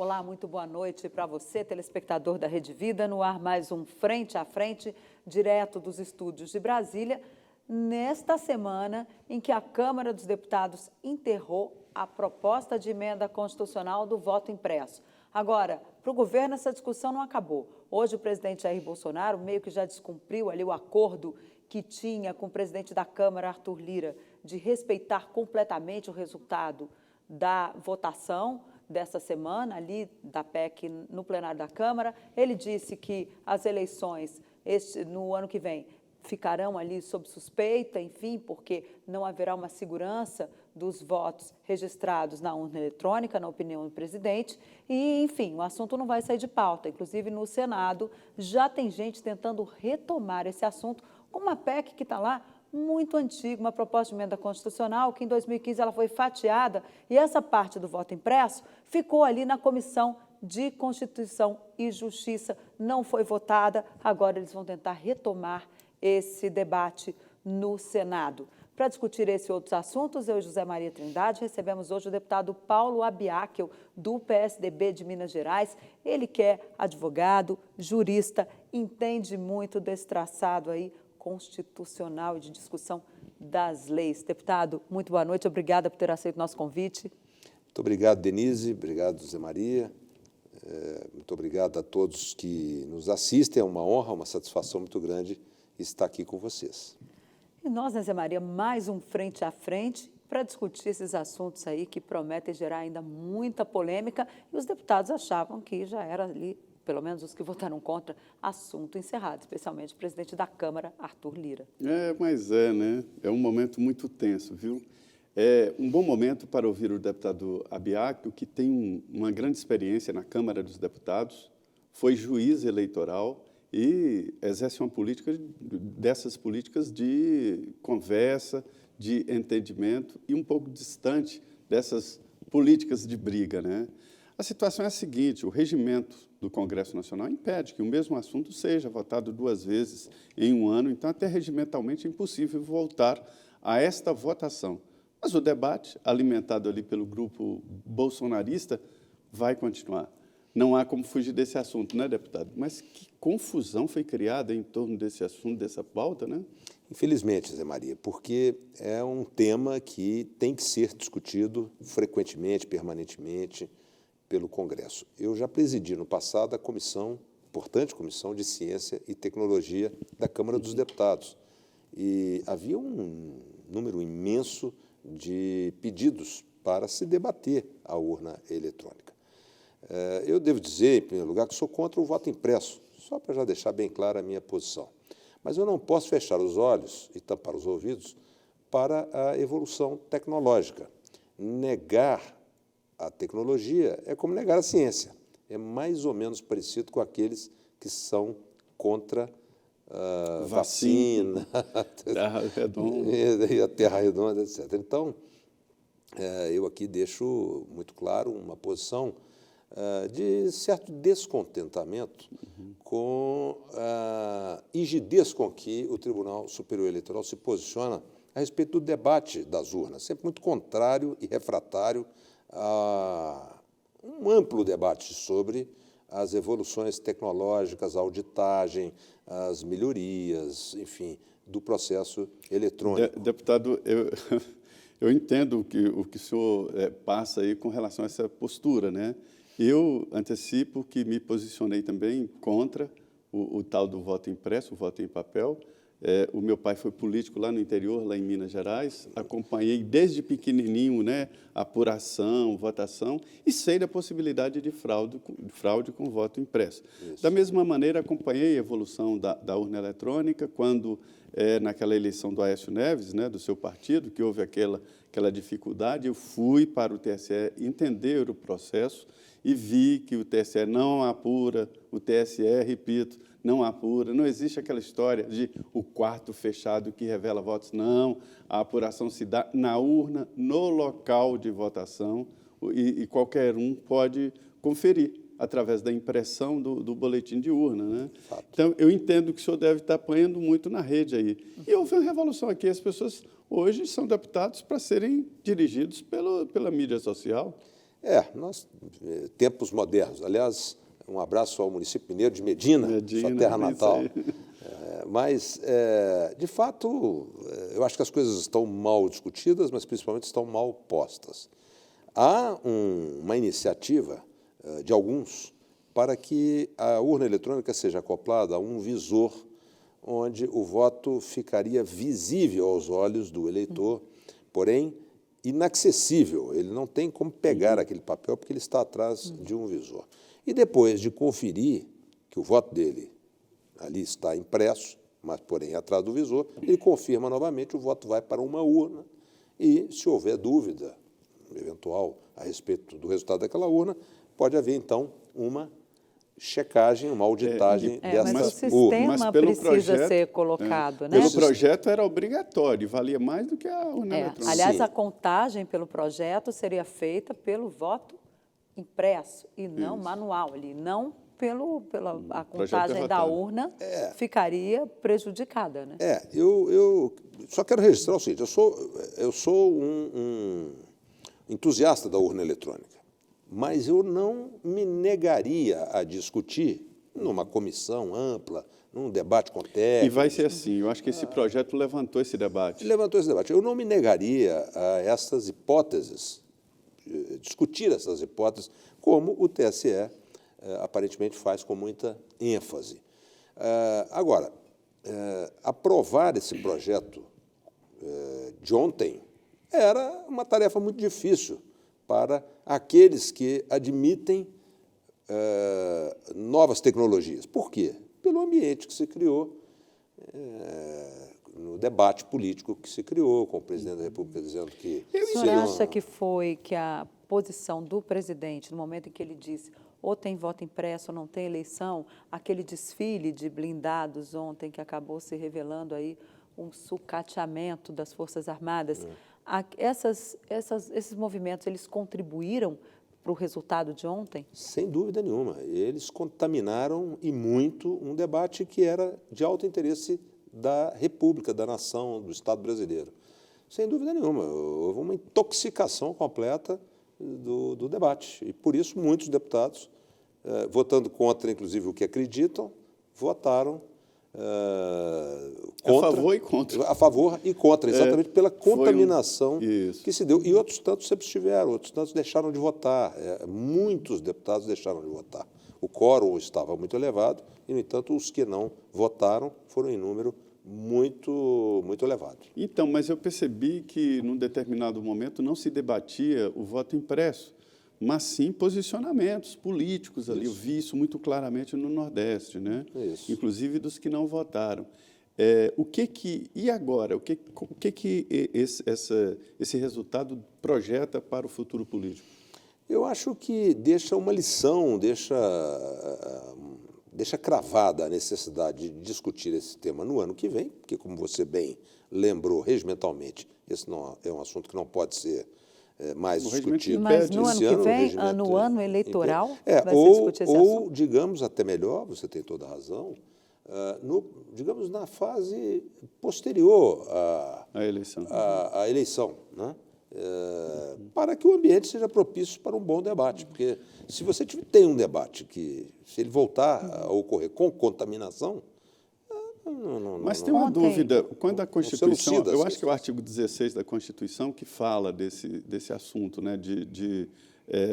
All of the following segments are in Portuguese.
Olá, muito boa noite para você, telespectador da Rede Vida. No ar mais um Frente a Frente, direto dos estúdios de Brasília, nesta semana em que a Câmara dos Deputados enterrou a proposta de emenda constitucional do voto impresso. Agora, para o governo, essa discussão não acabou. Hoje, o presidente Jair Bolsonaro meio que já descumpriu ali o acordo que tinha com o presidente da Câmara, Arthur Lira, de respeitar completamente o resultado da votação dessa semana, ali da PEC no plenário da Câmara. Ele disse que as eleições no ano que vem ficarão ali sob suspeita, enfim, porque não haverá uma segurança dos votos registrados na urna eletrônica, na opinião do presidente. E, enfim, o assunto não vai sair de pauta. Inclusive, no Senado, já tem gente tentando retomar esse assunto com uma PEC que está lá muito antiga, uma proposta de emenda constitucional que em 2015 ela foi fatiada e essa parte do voto impresso ficou ali na Comissão de Constituição e Justiça, não foi votada. Agora eles vão tentar retomar esse debate no Senado. Para discutir esse e outros assuntos, eu e José Maria Trindade recebemos hoje o deputado Paulo Abiakel, do PSDB de Minas Gerais. Ele que é advogado, jurista, entende muito desse traçado aí constitucional e de discussão das leis. Deputado, muito boa noite, obrigada por ter aceito o nosso convite. Muito obrigado, Denise, obrigado, José Maria, muito obrigado a todos que nos assistem, é uma honra, uma satisfação muito grande estar aqui com vocês. E nós, José Maria, mais um Frente a Frente para discutir esses assuntos aí que prometem gerar ainda muita polêmica e os deputados achavam que já era ali, pelo menos os que votaram contra, assunto encerrado, especialmente o presidente da Câmara, Arthur Lira. Mas né? É um momento muito tenso, viu? É um bom momento para ouvir o deputado Abiakel, que tem uma grande experiência na Câmara dos Deputados, foi juiz eleitoral e exerce uma política dessas políticas de conversa, de entendimento e um pouco distante dessas políticas de briga, né? A situação é a seguinte: o regimento do Congresso Nacional impede que o mesmo assunto seja votado 2 vezes em um ano, então até regimentalmente é impossível voltar a esta votação. Mas o debate, alimentado ali pelo grupo bolsonarista, vai continuar. Não há como fugir desse assunto, né, deputado? Mas que confusão foi criada em torno desse assunto, dessa pauta, né? Infelizmente, Zé Maria, porque é um tema que tem que ser discutido frequentemente, permanentemente, pelo Congresso. Eu já presidi no passado a importante Comissão de Ciência e Tecnologia da Câmara dos Deputados. E havia um número imenso de pedidos para se debater a urna eletrônica. Eu devo dizer, em primeiro lugar, que sou contra o voto impresso, só para já deixar bem clara a minha posição. Mas eu não posso fechar os olhos e tampar os ouvidos para a evolução tecnológica. Negar a tecnologia é como negar a ciência. É mais ou menos parecido com aqueles que são contra a vacina, Terra redonda. E a Terra redonda, etc. Então, eu aqui deixo muito claro uma posição de certo descontentamento com a rigidez com que o Tribunal Superior Eleitoral se posiciona a respeito do debate das urnas, sempre muito contrário e refratário a um amplo debate sobre as evoluções tecnológicas, a auditagem, as melhorias, enfim, do processo eletrônico. Deputado, eu entendo o que o senhor passa aí com relação a essa postura, né? Eu antecipo que me posicionei também contra o tal do voto impresso, o voto em papel. O meu pai foi político lá no interior, lá em Minas Gerais. Acompanhei desde pequenininho, né, apuração, votação, e sei da possibilidade de fraude com voto impresso. Isso. Da mesma maneira, acompanhei a evolução da urna eletrônica, quando, naquela eleição do Aécio Neves, né, do seu partido, que houve aquela dificuldade, eu fui para o TSE entender o processo e vi que o TSE não apura, o TSE, repito, não apura, não existe aquela história de o quarto fechado que revela votos, não, a apuração se dá na urna, no local de votação, e qualquer um pode conferir através da impressão do boletim de urna, né? Fato. Então, eu entendo que o senhor deve estar apanhando muito na rede aí. E houve uma revolução aqui, as pessoas hoje são deputados para serem dirigidos pela mídia social. Tempos modernos. Aliás, um abraço ao município mineiro de Medina, sua terra natal. De fato, eu acho que as coisas estão mal discutidas, mas principalmente estão mal postas. Há uma iniciativa de alguns para que a urna eletrônica seja acoplada a um visor onde o voto ficaria visível aos olhos do eleitor, porém inacessível. Ele não tem como pegar aquele papel porque ele está atrás de um visor. E depois de conferir que o voto dele ali está impresso, mas, porém, atrás do visor, ele confirma novamente, o voto vai para uma urna e, se houver dúvida eventual a respeito do resultado daquela urna, pode haver, então, uma checagem, uma auditagem dessa mas o sistema urna. Mas pelo precisa projeto, ser colocado, né? Pelo projeto era obrigatório, valia mais do que a urna eletrônica. Aliás, Sim. a contagem pelo projeto seria feita pelo voto impresso e não manual ali, não pela a contagem da urna ficaria prejudicada, né? Eu só quero registrar o seguinte, eu sou um entusiasta da urna eletrônica, mas eu não me negaria a discutir numa comissão ampla, num debate com técnicos. E vai ser assim, eu acho que esse projeto levantou esse debate. Levantou esse debate. Eu não me negaria a essas hipóteses, discutir essas hipóteses, como o TSE aparentemente faz com muita ênfase. Agora, aprovar esse projeto de ontem era uma tarefa muito difícil para aqueles que admitem novas tecnologias. Por quê? Pelo ambiente que se criou, no debate político que se criou, com o presidente da República dizendo que... O senhor acha que a posição do presidente, no momento em que ele disse ou tem voto impresso ou não tem eleição, aquele desfile de blindados ontem que acabou se revelando aí um sucateamento das Forças Armadas, esses movimentos, eles contribuíram para o resultado de ontem? Sem dúvida nenhuma. Eles contaminaram e muito um debate que era de alto interesse da República, da nação, do Estado brasileiro. Sem dúvida nenhuma. Houve uma intoxicação completa do debate. E, por isso, muitos deputados, votando contra, inclusive, o que acreditam, votaram contra. A favor e contra. A favor e contra, exatamente pela contaminação que se deu. E outros tantos se abstiveram, outros tantos deixaram de votar. Muitos deputados deixaram de votar. O quórum estava muito elevado e, no entanto, os que não votaram foram em número muito elevado. Então, mas eu percebi que, num determinado momento, não se debatia o voto impresso, mas sim posicionamentos políticos ali. Eu vi isso muito claramente no Nordeste, né? Inclusive dos que não votaram. E agora? O que esse resultado projeta para o futuro político? Eu acho que deixa uma lição, deixa cravada a necessidade de discutir esse tema no ano que vem, porque, como você bem lembrou regimentalmente, esse não é um assunto que não pode ser mais discutido. Mas no ano que vem, no ano eleitoral, vai se discutir esse ou, assunto? digamos, até melhor, você tem toda a razão, digamos, na fase posterior à eleição, à eleição, né? Para que o ambiente seja propício para um bom debate, porque se você tem um debate que, se ele voltar a ocorrer com contaminação, mas tem uma dúvida, quando a Constituição, eu acho que é o artigo 16 da Constituição que fala desse assunto, né, de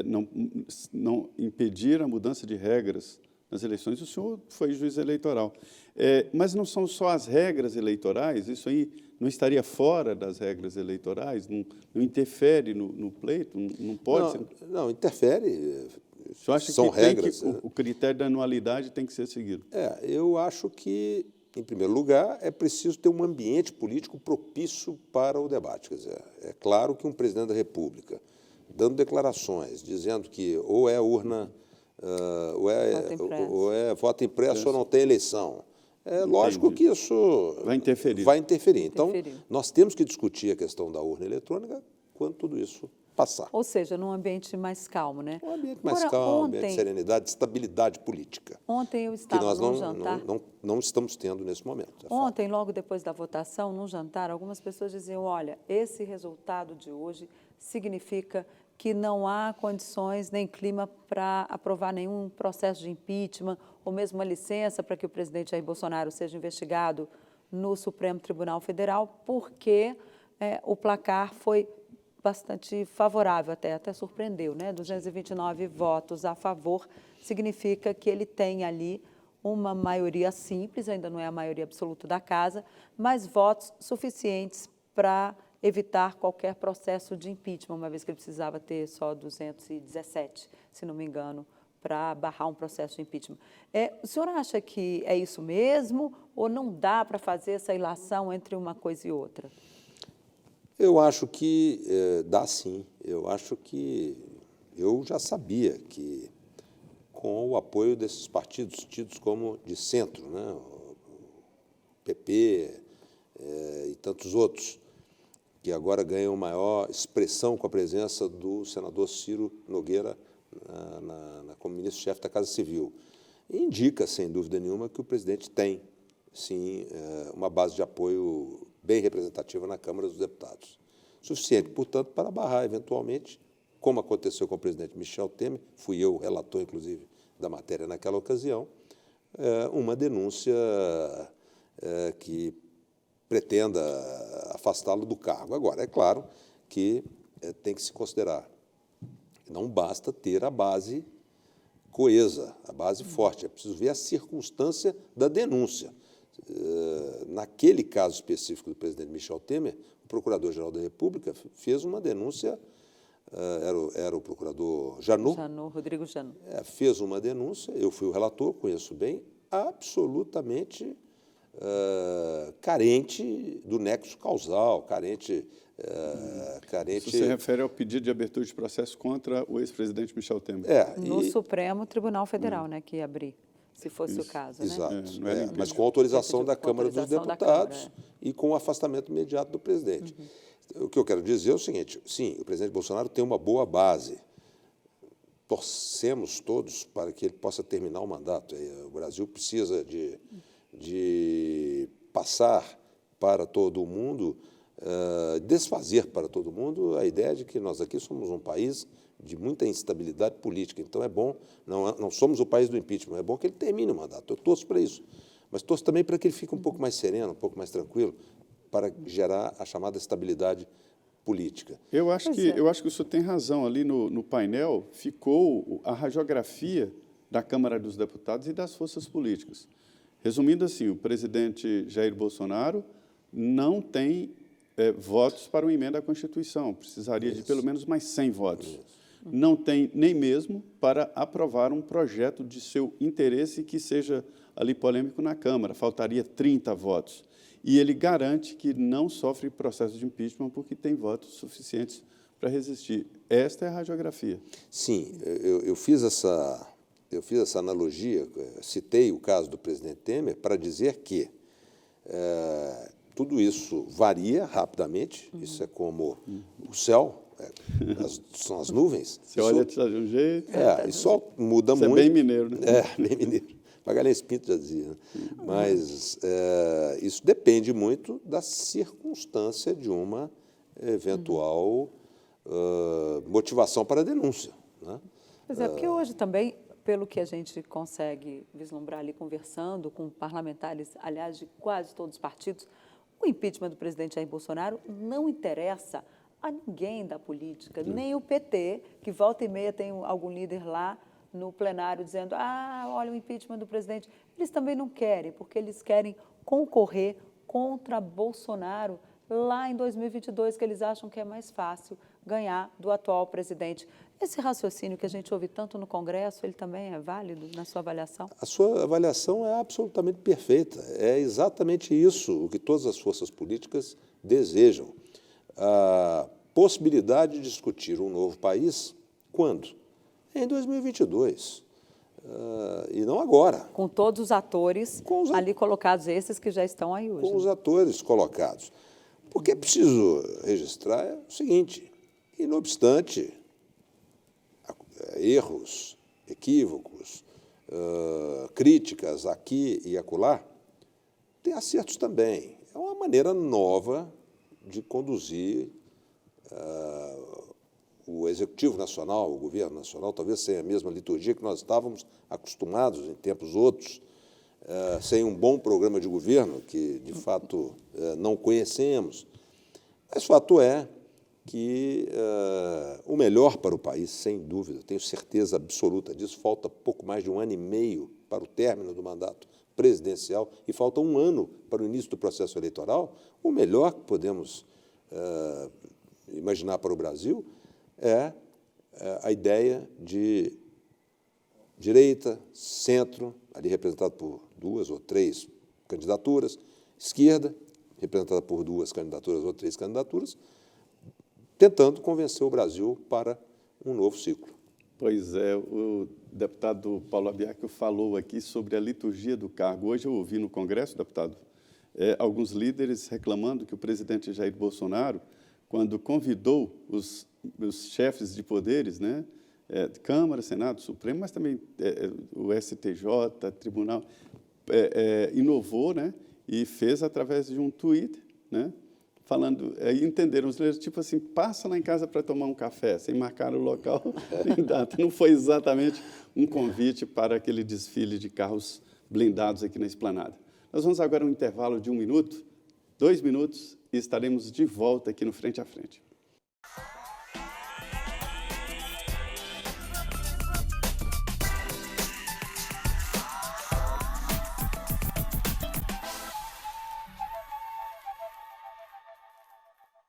não impedir a mudança de regras nas eleições. O senhor foi juiz eleitoral, mas não são só as regras eleitorais, isso aí não estaria fora das regras eleitorais, não interfere no pleito, não pode ser? Não, interfere. O senhor acha são que regras. O critério da anualidade tem que ser seguido? Eu acho que, em primeiro lugar, é preciso ter um ambiente político propício para o debate. Quer dizer, é claro que um presidente da República, dando declarações, dizendo que ou é urna, ou é voto impresso ou não tem eleição, lógico que isso vai interferir. Então, nós temos que discutir a questão da urna eletrônica quando tudo isso passar. Ou seja, num ambiente mais calmo, né? Um ambiente mais calmo, um ambiente de serenidade, de estabilidade política. Ontem eu estava num jantar. Não estamos tendo nesse momento. Ontem, logo depois da votação, num jantar, algumas pessoas diziam, olha, esse resultado de hoje significa que não há condições nem clima para aprovar nenhum processo de impeachment ou mesmo uma licença para que o presidente Jair Bolsonaro seja investigado no Supremo Tribunal Federal, porque o placar foi bastante favorável, até surpreendeu, né? 229 votos a favor, significa que ele tem ali uma maioria simples, ainda não é a maioria absoluta da casa, mas votos suficientes para evitar qualquer processo de impeachment, uma vez que ele precisava ter só 217, se não me engano, para barrar um processo de impeachment. O senhor acha que é isso mesmo ou não dá para fazer essa ilação entre uma coisa e outra? Eu acho que dá sim. Eu acho que eu já sabia que, com o apoio desses partidos tidos como de centro, né, o PP e tantos outros, que agora ganham maior expressão com a presença do senador Ciro Nogueira como ministro-chefe da Casa Civil, indica, sem dúvida nenhuma, que o presidente tem, sim, uma base de apoio bem representativa na Câmara dos Deputados. Suficiente, portanto, para barrar, eventualmente, como aconteceu com o presidente Michel Temer, fui eu relator, inclusive, da matéria naquela ocasião, uma denúncia que pretenda afastá-lo do cargo. Agora, é claro que tem que se considerar, não basta ter a base coesa, a base forte, é preciso ver a circunstância da denúncia. Naquele caso específico do presidente Michel Temer, o Procurador-Geral da República fez uma denúncia, era o procurador Janot, Rodrigo Janot. Fez uma denúncia, eu fui o relator, conheço bem, absolutamente carente do nexo causal, carente... Isso se refere ao pedido de abertura de processo contra o ex-presidente Michel Temer. No Supremo Tribunal Federal, né, que ia abrir, se fosse o caso. Exato, né? mas com autorização da Câmara dos Deputados e com o afastamento imediato do presidente. O que eu quero dizer é o seguinte, sim, o presidente Bolsonaro tem uma boa base, torcemos todos para que ele possa terminar o mandato. O Brasil precisa de passar para todo mundo, desfazer para todo mundo a ideia de que nós aqui somos um país de muita instabilidade política. Então, é bom, não somos o país do impeachment, é bom que ele termine o mandato. Eu torço para isso, mas torço também para que ele fique um pouco mais sereno, um pouco mais tranquilo, para gerar a chamada estabilidade política. Eu acho que o senhor tem razão. Ali no painel ficou a radiografia da Câmara dos Deputados e das forças políticas. Resumindo assim, o presidente Jair Bolsonaro não tem votos para uma emenda à Constituição, precisaria de pelo menos mais 100 votos. Não tem nem mesmo para aprovar um projeto de seu interesse que seja ali polêmico na Câmara, faltaria 30 votos. E ele garante que não sofre processo de impeachment porque tem votos suficientes para resistir. Esta é a radiografia. Sim, eu fiz essa analogia, citei o caso do presidente Temer para dizer que tudo isso varia rapidamente, isso é como o céu, são as nuvens. Você olha de um jeito... Isso muda muito. Você é bem mineiro, né? Bem mineiro. Magalhães Pinto já dizia. Né? Mas isso depende muito da circunstância de uma eventual motivação para a denúncia. Né? Pois é, porque hoje também, pelo que a gente consegue vislumbrar ali conversando com parlamentares, aliás, de quase todos os partidos, o impeachment do presidente Jair Bolsonaro não interessa a ninguém da política, nem o PT, que volta e meia tem algum líder lá no plenário dizendo, olha o impeachment do presidente. Eles também não querem, porque eles querem concorrer contra Bolsonaro lá em 2022, que eles acham que é mais fácil ganhar do atual presidente. Esse raciocínio que a gente ouve tanto no Congresso, ele também é válido na sua avaliação? A sua avaliação é absolutamente perfeita. É exatamente isso o que todas as forças políticas desejam. A possibilidade de discutir um novo país, quando? Em 2022. E não agora. Com todos os atores ali colocados, esses que já estão aí hoje. Com os atores colocados. Porque é preciso registrar o seguinte, e não obstante erros, equívocos, críticas aqui e acolá, tem acertos também. É uma maneira nova de conduzir o Executivo Nacional, o Governo Nacional, talvez sem a mesma liturgia que nós estávamos acostumados em tempos outros, sem um bom programa de governo, que, de fato, não conhecemos. Mas o fato é que o melhor para o país, sem dúvida, tenho certeza absoluta disso, falta pouco mais de 1 ano e meio para o término do mandato presidencial e falta 1 ano para o início do processo eleitoral, o melhor que podemos imaginar para o Brasil é a ideia de direita, centro, ali representado por 2 ou 3 candidaturas, esquerda, representada por 2 candidaturas ou 3 candidaturas, tentando convencer o Brasil para um novo ciclo. Pois é, o deputado Paulo Abiaco falou aqui sobre a liturgia do cargo. Hoje eu ouvi no Congresso, deputado, alguns líderes reclamando que o presidente Jair Bolsonaro, quando convidou os chefes de poderes, né, Câmara, Senado, Supremo, mas também o STJ, Tribunal, inovou, né, e fez através de um tweet, né, falando, entenderam os líderes, tipo assim, passa lá em casa para tomar um café, sem marcar o local nem data. Não foi exatamente um convite para aquele desfile de carros blindados aqui na Esplanada. Nós vamos agora a um intervalo de 1 minuto, 2 minutos, e estaremos de volta aqui no Frente a Frente.